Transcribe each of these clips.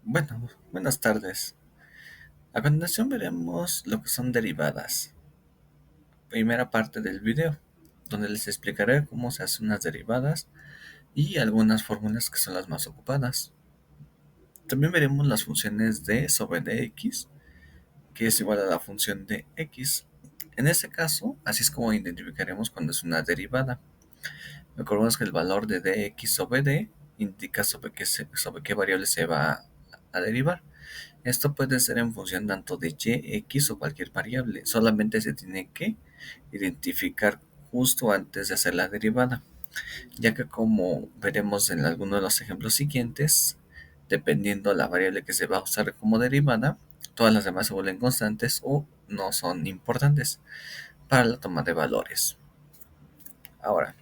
Bueno, buenas tardes. A continuación veremos lo que son derivadas. Primera parte del video, donde les explicaré cómo se hacen unas derivadas y algunas fórmulas que son las más ocupadas. También veremos las funciones d sobre dx, que es igual a la función de x. En este caso, así es como identificaremos cuando es una derivada. Recordemos que el valor de dx sobre d indica sobre qué variable se va a derivar. Esto puede ser en función tanto de y, x o cualquier variable. Solamente se tiene que identificar justo antes de hacer la derivada, ya que como veremos en alguno de los ejemplos siguientes, dependiendo la variable que se va a usar como derivada, todas las demás se vuelven constantes o no son importantes para la toma de valores. Ahora,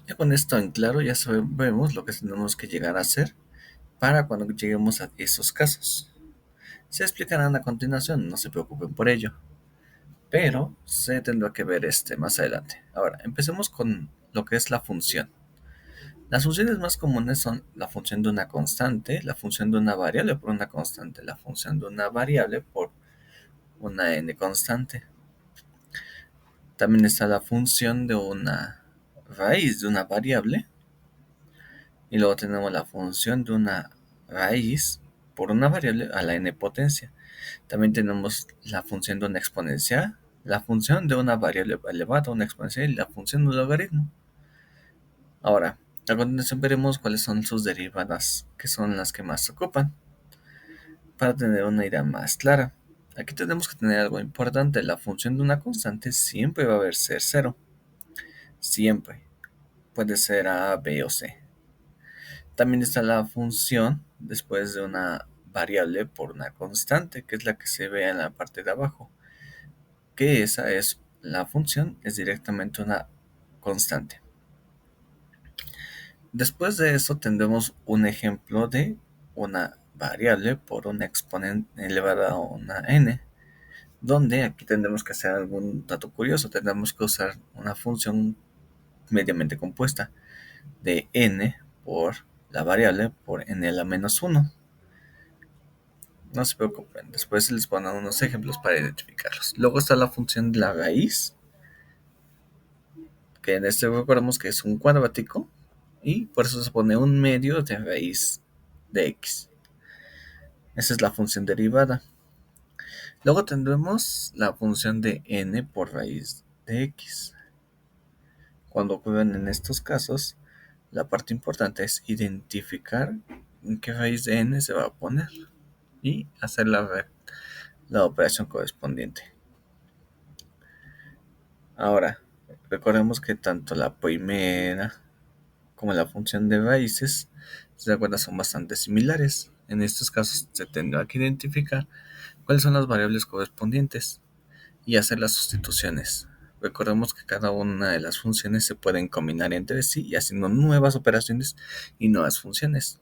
ya con esto en claro, ya sabemos lo que tenemos que llegar a hacer para cuando lleguemos a esos casos. Se explicarán a continuación, no se preocupen por ello, pero se tendrá que ver más adelante. Ahora, empecemos con lo que es la función. Las funciones más comunes son la función de una constante, la función de una variable por una constante, la función de una variable por una n constante. También está la función de una raíz de una variable y luego tenemos la función de una raíz por una variable a la n potencia. También tenemos la función de una exponencial, la función de una variable elevada a una exponencial y la función de un logaritmo. Ahora, a continuación veremos cuáles son sus derivadas, que son las que más se ocupan, para tener una idea más clara. Aquí tenemos que tener algo importante, la función de una constante siempre va a haber ser cero, siempre, puede ser A, B o C. También está la función después de una variable por una constante, que es la que se ve en la parte de abajo, que esa es la función, es directamente una constante. Después de eso tendremos un ejemplo de una variable por una exponente elevada a una n, donde aquí tendremos que hacer algún dato curioso, tendremos que usar una función mediamente compuesta de n por la variable por n a la menos 1. No se preocupen, después les ponen unos ejemplos para identificarlos. Luego está la función de la raíz, que en este recordamos que es un cuadrático, y por eso se pone un medio de raíz de x. Esa es la función derivada. Luego tendremos la función de n por raíz de x. Cuando ocurren en estos casos, la parte importante es identificar en qué raíz de n se va a poner y hacer la operación correspondiente. Ahora, recordemos que tanto la primera como la función de raíces, si se acuerdan, son bastante similares. En estos casos se tendrá que identificar cuáles son las variables correspondientes y hacer las sustituciones. Recordemos que cada una de las funciones se pueden combinar entre sí y haciendo nuevas operaciones y nuevas funciones.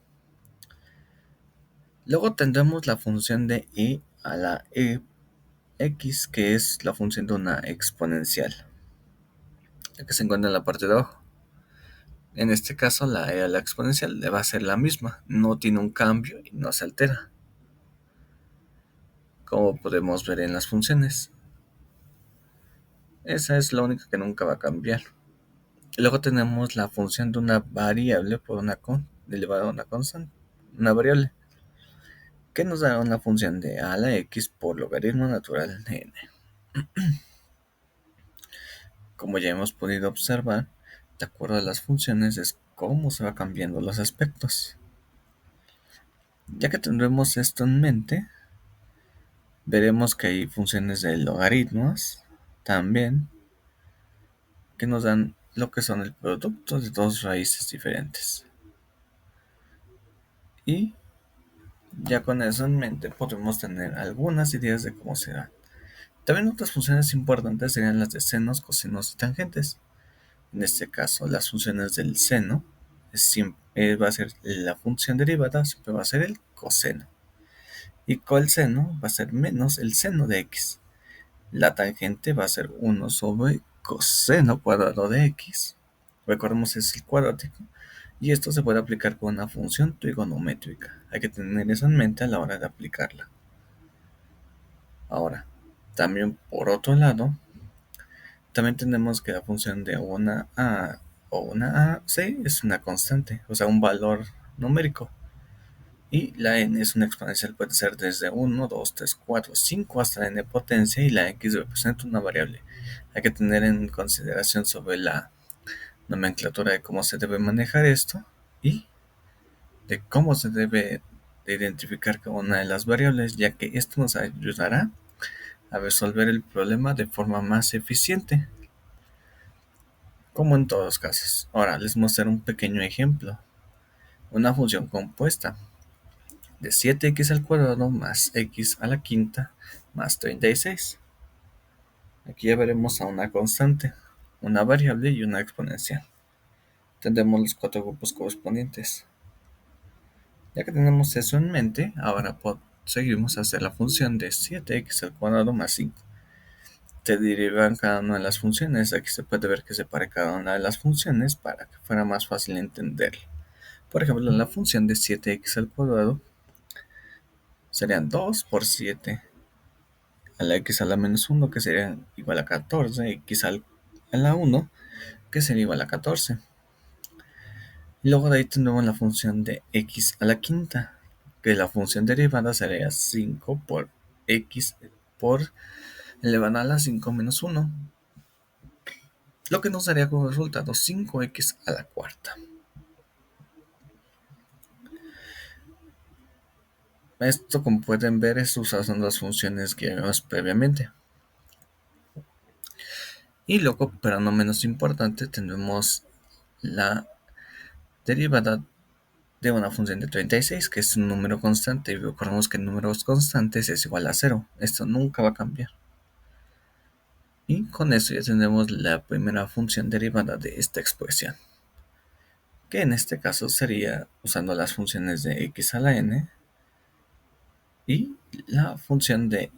Luego tendremos la función de e a la x, que es la función de una exponencial, la que se encuentra en la parte de abajo. En este caso, la e a la exponencial le va a ser la misma, no tiene un cambio y no se altera, como podemos ver en las funciones. Esa es la única que nunca va a cambiar. Luego tenemos la función de una variable por una elevada a una constante, una variable, que nos da una función de a la x por logaritmo natural de n. Como ya hemos podido observar, de acuerdo a las funciones es cómo se va cambiando los aspectos. Ya que tendremos esto en mente, veremos que hay funciones de logaritmos también, que nos dan lo que son el producto de dos raíces diferentes. Y ya con eso en mente podemos tener algunas ideas de cómo se dan. También otras funciones importantes serían las de senos, cosinos y tangentes. En este caso, las funciones del seno va a ser la función derivada, siempre va a ser el coseno. Y coseno va a ser menos el seno de x. La tangente va a ser 1 sobre coseno cuadrado de x. Recordemos es el cuadrático. Y esto se puede aplicar con una función trigonométrica. Hay que tener eso en mente a la hora de aplicarla. Ahora, también por otro lado, también tenemos que la función de una a o una a c es una constante, o sea, un valor numérico. Y la n es una exponencial, puede ser desde 1, 2, 3, 4, 5 hasta la n potencia, y la x representa una variable. Hay que tener en consideración sobre la nomenclatura de cómo se debe manejar esto y de cómo se debe de identificar cada una de las variables, ya que esto nos ayudará a resolver el problema de forma más eficiente, como en todos los casos. Ahora les mostraré un pequeño ejemplo. Una función compuesta de 7x al cuadrado más x a la quinta más 36. Aquí ya veremos a una constante, una variable y una exponencial. Tendremos los cuatro grupos correspondientes. Ya que tenemos eso en mente, ahora seguimos a hacer la función de 7x al cuadrado más 5. Se derivan cada una de las funciones. Aquí se puede ver que separe cada una de las funciones para que fuera más fácil entenderla. Por ejemplo, la función de 7x al cuadrado serían 2 por 7 a la x a la menos 1, que sería igual a 14, x a la 1, que sería igual a 14. Y luego de ahí tendremos la función de x a la quinta, que la función derivada sería 5 por x por elevada a la 5 menos 1, lo que nos daría como resultado 5x a la cuarta. Esto, como pueden ver, es usando las funciones que vimos previamente. Y luego, pero no menos importante, tendremos la derivada de una función de 36, que es un número constante, y recordemos que números constantes es igual a 0. Esto nunca va a cambiar. Y con eso ya tenemos la primera función derivada de esta expresión, que en este caso sería usando las funciones de x a la n y la función de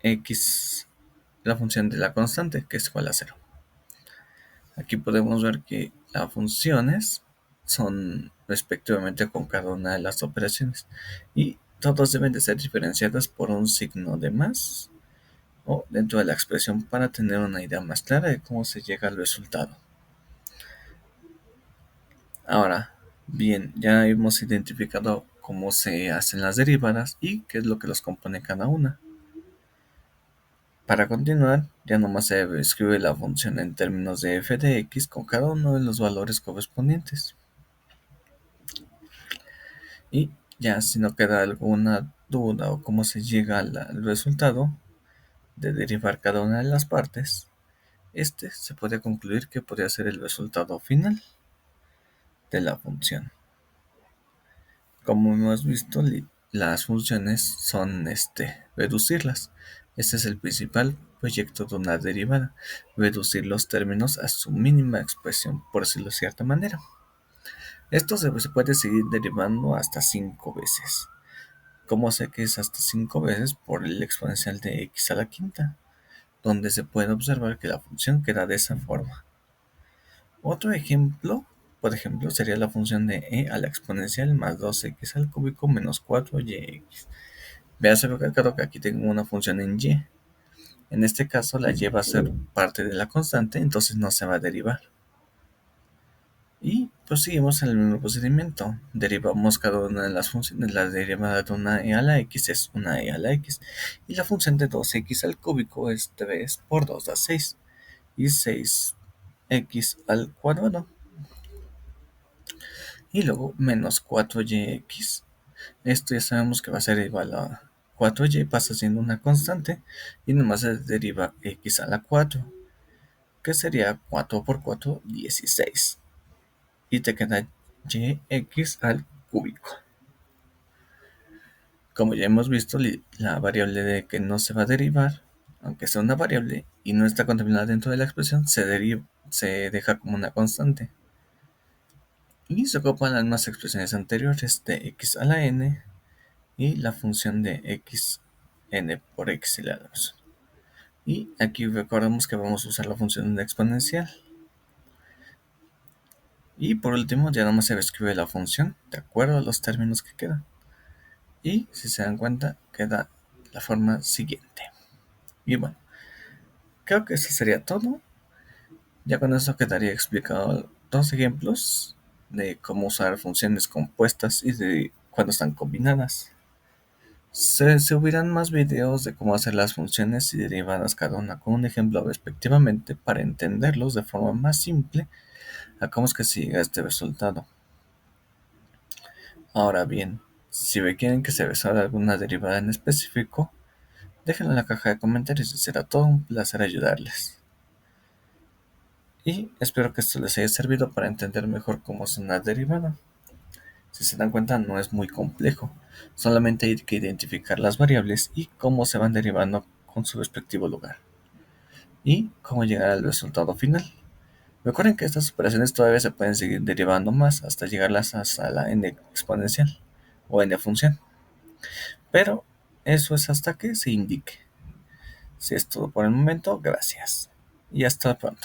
x, la función de la constante, que es igual a 0. Aquí podemos ver que las funciones son respectivamente con cada una de las operaciones, y todas deben de ser diferenciadas por un signo de más o dentro de la expresión para tener una idea más clara de cómo se llega al resultado. Ahora bien, ya hemos identificado cómo se hacen las derivadas y qué es lo que los compone cada una. Para continuar, ya nomás se escribe la función en términos de f de x con cada uno de los valores correspondientes. Y ya si no queda alguna duda o cómo se llega al resultado de derivar cada una de las partes, se puede concluir que podría ser el resultado final de la función. Como hemos visto, las funciones son reducirlas. Este es el principal proyecto de una derivada, reducir los términos a su mínima expresión, por decirlo de cierta manera. Esto se puede seguir derivando hasta 5 veces. ¿Cómo sé que es hasta 5 veces? Por el exponencial de x a la quinta, donde se puede observar que la función queda de esa forma. Otro ejemplo, por ejemplo, sería la función de e a la exponencial más 2x al cúbico menos 4y(x). Vease recalcado que aquí tengo una función en y. En este caso la y va a ser parte de la constante, entonces no se va a derivar. Y proseguimos en el mismo procedimiento. Derivamos cada una de las funciones. La derivada de una e a la x es una e a la x. Y la función de 2x al cúbico es 3 por 2 da 6. Y 6x al cuadrado. Y luego menos 4y(x). Esto ya sabemos que va a ser igual a 4y, pasa siendo una constante. Y nomás se deriva x a la 4, que sería 4 por 4, 16. Y te queda y(x) al cúbico. Como ya hemos visto, la variable de que no se va a derivar, aunque sea una variable y no está contemplada dentro de la expresión, se deja como una constante. Y se ocupan las mismas expresiones anteriores de x a la n y la función de x n por x elevado a 2. Y aquí recordemos que vamos a usar la función exponencial. Y por último, ya nomás se escribe la función de acuerdo a los términos que quedan. Y si se dan cuenta, queda la forma siguiente. Y bueno, creo que eso sería todo. Ya con eso quedaría explicado dos ejemplos de cómo usar funciones compuestas y de cuando están combinadas. Se subirán más videos de cómo hacer las funciones y derivadas cada una con un ejemplo respectivamente para entenderlos de forma más simple a cómo es que se llega a este resultado. Ahora bien, si quieren que se resuelva alguna derivada en específico, déjenlo en la caja de comentarios y será todo un placer ayudarles. Y espero que esto les haya servido para entender mejor cómo es una derivada. Si se dan cuenta, no es muy complejo, solamente hay que identificar las variables y cómo se van derivando con su respectivo lugar, y cómo llegar al resultado final. Recuerden que estas operaciones todavía se pueden seguir derivando más hasta llegarlas hasta la n exponencial o n función, pero eso es hasta que se indique. Si es todo por el momento, gracias y hasta pronto.